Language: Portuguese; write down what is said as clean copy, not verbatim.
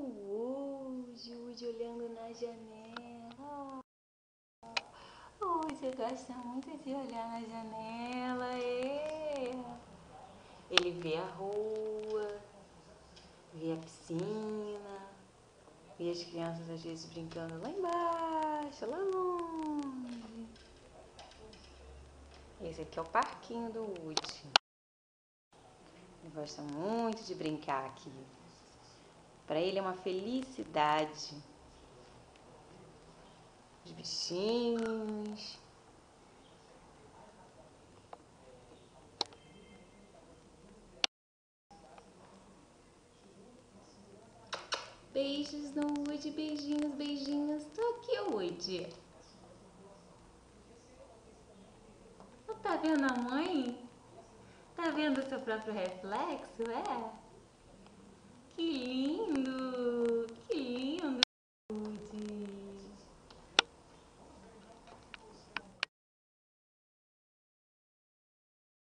o Woody olhando na janela. O Woody gosta muito de olhar na janela. Ele vê a rua, vê a piscina, vê as crianças às vezes brincando lá embaixo, lá longe. Esse aqui é o parquinho do Woody. Ele gosta muito de brincar aqui. Para ele é uma felicidade. Os bichinhos. Beijos no Woody, beijinhos, beijinhos. Tô aqui, Woody. Tá vendo a mãe? Tá vendo o seu próprio reflexo? É?